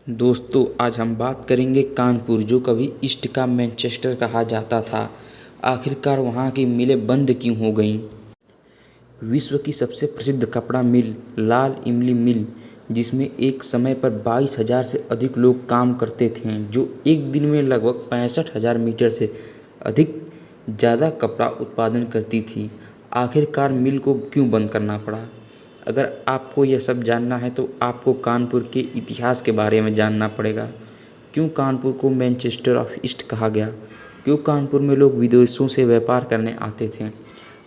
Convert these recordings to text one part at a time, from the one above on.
दोस्तों, आज हम बात करेंगे कानपुर, जो कभी ईस्ट का मैनचेस्टर कहा जाता था। आखिरकार वहाँ की मिलें बंद क्यों हो गईं? विश्व की सबसे प्रसिद्ध कपड़ा मिल लाल इमली मिल, जिसमें एक समय पर 22,000 से अधिक लोग काम करते थे, जो एक दिन में लगभग 65,000 मीटर से अधिक ज़्यादा कपड़ा उत्पादन करती थी। आखिरकार मिल को क्यों बंद करना पड़ा? अगर आपको यह सब जानना है तो आपको कानपुर के इतिहास के बारे में जानना पड़ेगा। क्यों कानपुर को मैनचेस्टर ऑफ ईस्ट कहा गया? क्यों कानपुर में लोग विदेशों से व्यापार करने आते थे?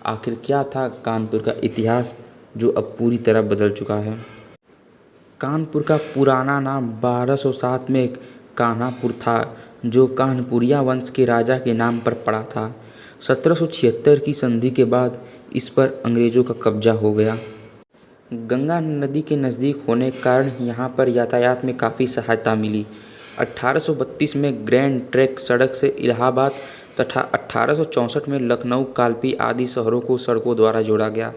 आखिर क्या था कानपुर का इतिहास, जो अब पूरी तरह बदल चुका है? कानपुर का पुराना नाम 1207 में कान्हापुर था, जो कानपुरिया वंश के राजा के नाम पर पड़ा था। 1776 की संधि के बाद इस पर अंग्रेज़ों का कब्जा हो गया। गंगा नदी के नज़दीक होने के कारण यहाँ पर यातायात में काफ़ी सहायता मिली। 1832 में ग्रैंड ट्रंक सड़क से इलाहाबाद तथा 1864 में लखनऊ, कालपी आदि शहरों को सड़कों द्वारा जोड़ा गया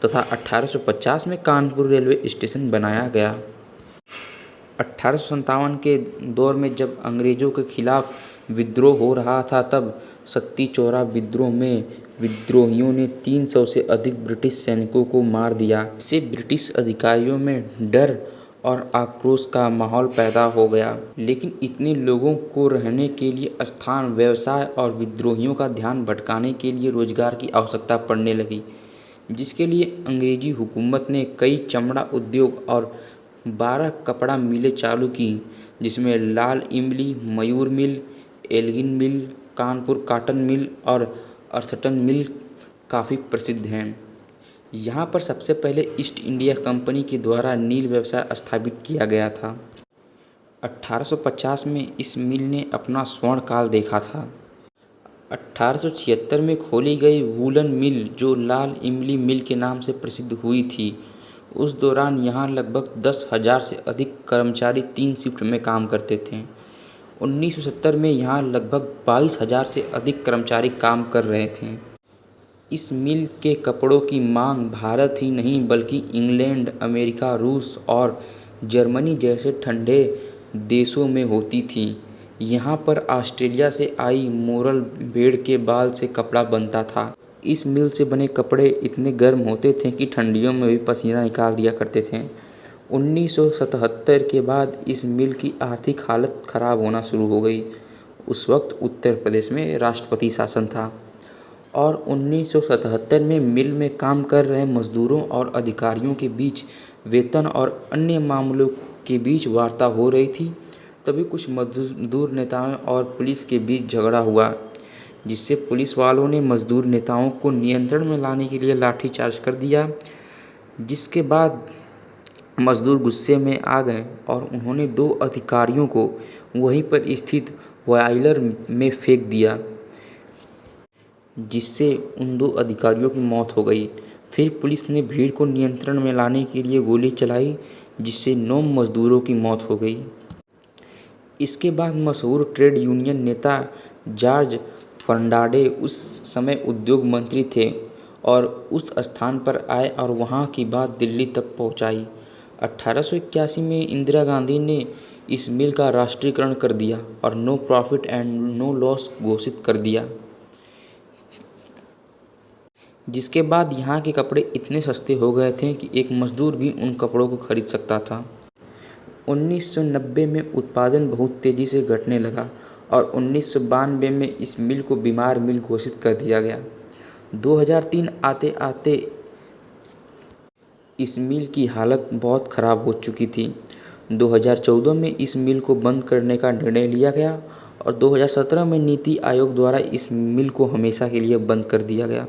तथा 1850 में कानपुर रेलवे स्टेशन बनाया गया। 1857 के दौर में जब अंग्रेज़ों के खिलाफ विद्रोह हो रहा था, तब सत्ती चौरा विद्रोह में विद्रोहियों ने 300 से अधिक ब्रिटिश सैनिकों को मार दिया। इससे ब्रिटिश अधिकारियों में डर और आक्रोश का माहौल पैदा हो गया। लेकिन इतने लोगों को रहने के लिए स्थान, व्यवसाय और विद्रोहियों का ध्यान भटकाने के लिए रोजगार की आवश्यकता पड़ने लगी, जिसके लिए अंग्रेजी हुकूमत ने कई चमड़ा उद्योग और 12 कपड़ा मिलें चालू की, जिसमें लाल इमली, मयूर मिल, एल्गिन मिल, कानपुर कॉटन मिल और अर्थटन मिल काफ़ी प्रसिद्ध हैं। यहाँ पर सबसे पहले ईस्ट इंडिया कंपनी के द्वारा नील व्यवसाय स्थापित किया गया था। 1850 में इस मिल ने अपना स्वर्ण काल देखा था। 1876 में खोली गई वूलन मिल, जो लाल इमली मिल के नाम से प्रसिद्ध हुई थी, उस दौरान यहाँ लगभग 10,000 से अधिक कर्मचारी 3 शिफ्ट में काम करते थे। 1970 में यहाँ लगभग 22,000 से अधिक कर्मचारी काम कर रहे थे। इस मिल के कपड़ों की मांग भारत ही नहीं बल्कि इंग्लैंड, अमेरिका, रूस और जर्मनी जैसे ठंडे देशों में होती थी। यहाँ पर ऑस्ट्रेलिया से आई मोरल भेड़ के बाल से कपड़ा बनता था। इस मिल से बने कपड़े इतने गर्म होते थे कि ठंडियों में भी पसीना निकाल दिया करते थे। 1977 के बाद इस मिल की आर्थिक हालत खराब होना शुरू हो गई। उस वक्त उत्तर प्रदेश में राष्ट्रपति शासन था और 1977 में मिल में काम कर रहे मजदूरों और अधिकारियों के बीच वेतन और अन्य मामलों के बीच वार्ता हो रही थी। तभी कुछ मजदूर नेताओं और पुलिस के बीच झगड़ा हुआ, जिससे पुलिस वालों ने मजदूर नेताओं को नियंत्रण में लाने के लिए लाठीचार्ज कर दिया, जिसके बाद मजदूर गुस्से में आ गए और उन्होंने 2 अधिकारियों को वहीं पर स्थित बॉयलर में फेंक दिया, जिससे उन 2 अधिकारियों की मौत हो गई। फिर पुलिस ने भीड़ को नियंत्रण में लाने के लिए गोली चलाई, जिससे 9 मजदूरों की मौत हो गई। इसके बाद मशहूर ट्रेड यूनियन नेता जॉर्ज फर्नांडे उस समय उद्योग मंत्री थे और उस स्थान पर आए और वहाँ की बात दिल्ली तक पहुँचाई। 1881 में इंदिरा गांधी ने इस मिल का राष्ट्रीयकरण कर दिया और no profit and no loss घोषित कर दिया, जिसके बाद यहाँ के कपड़े इतने सस्ते हो गए थे कि एक मजदूर भी उन कपड़ों को खरीद सकता था। 1990 में उत्पादन बहुत तेज़ी से घटने लगा और 1992 में इस मिल को बीमार मिल घोषित कर दिया गया। 2003 आते आते इस मिल की हालत बहुत ख़राब हो चुकी थी। 2014 में इस मिल को बंद करने का निर्णय लिया गया और 2017 में नीति आयोग द्वारा इस मिल को हमेशा के लिए बंद कर दिया गया।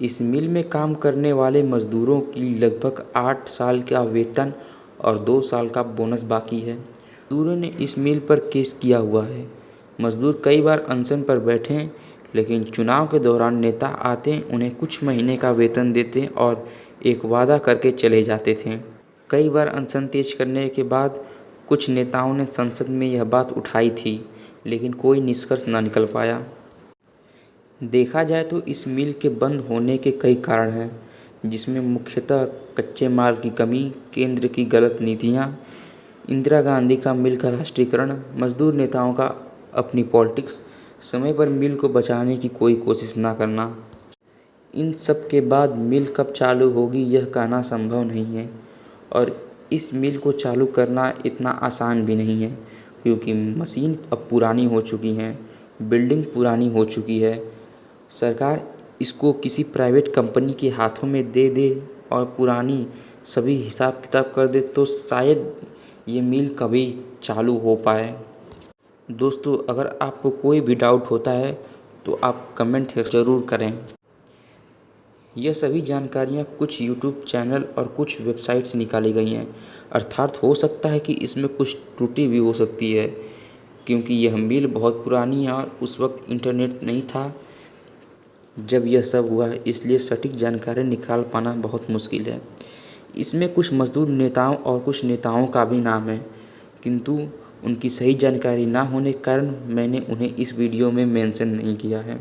इस मिल में काम करने वाले मजदूरों की लगभग 8 साल का वेतन और 2 साल का बोनस बाकी है। मजदूरों ने इस मिल पर केस किया हुआ है। मजदूर कई बार अनशन पर बैठे हैं, लेकिन चुनाव के दौरान नेता आते, उन्हें कुछ महीने का वेतन देते और एक वादा करके चले जाते थे। कई बार अनशन तेज करने के बाद कुछ नेताओं ने संसद में यह बात उठाई थी, लेकिन कोई निष्कर्ष न निकल पाया। देखा जाए तो इस मिल के बंद होने के कई कारण हैं, जिसमें मुख्यतः कच्चे माल की कमी, केंद्र की गलत नीतियाँ, इंदिरा गांधी का मिल का राष्ट्रीयकरण, मजदूर नेताओं का अपनी पॉलिटिक्स, समय पर मिल को बचाने की कोई कोशिश ना करना। इन सब के बाद मिल कब चालू होगी यह कहना संभव नहीं है, और इस मिल को चालू करना इतना आसान भी नहीं है, क्योंकि मशीन अब पुरानी हो चुकी हैं, बिल्डिंग पुरानी हो चुकी है। सरकार इसको किसी प्राइवेट कंपनी के हाथों में दे दे और पुरानी सभी हिसाब किताब कर दे तो शायद ये मिल कभी चालू हो पाए। दोस्तों, अगर आपको कोई भी डाउट होता है तो आप कमेंट ज़रूर करें। यह सभी जानकारियाँ कुछ यूट्यूब चैनल और कुछ वेबसाइट से निकाली गई हैं, अर्थात हो सकता है कि इसमें कुछ त्रुटि भी हो सकती है, क्योंकि यह मिल बहुत पुरानी है और उस वक्त इंटरनेट नहीं था जब यह सब हुआ, इसलिए सटीक जानकारी निकाल पाना बहुत मुश्किल है। इसमें कुछ मजदूर नेताओं और कुछ नेताओं का भी नाम है, किंतु उनकी सही जानकारी ना होने के कारण मैंने उन्हें इस वीडियो में मेंशन नहीं किया है।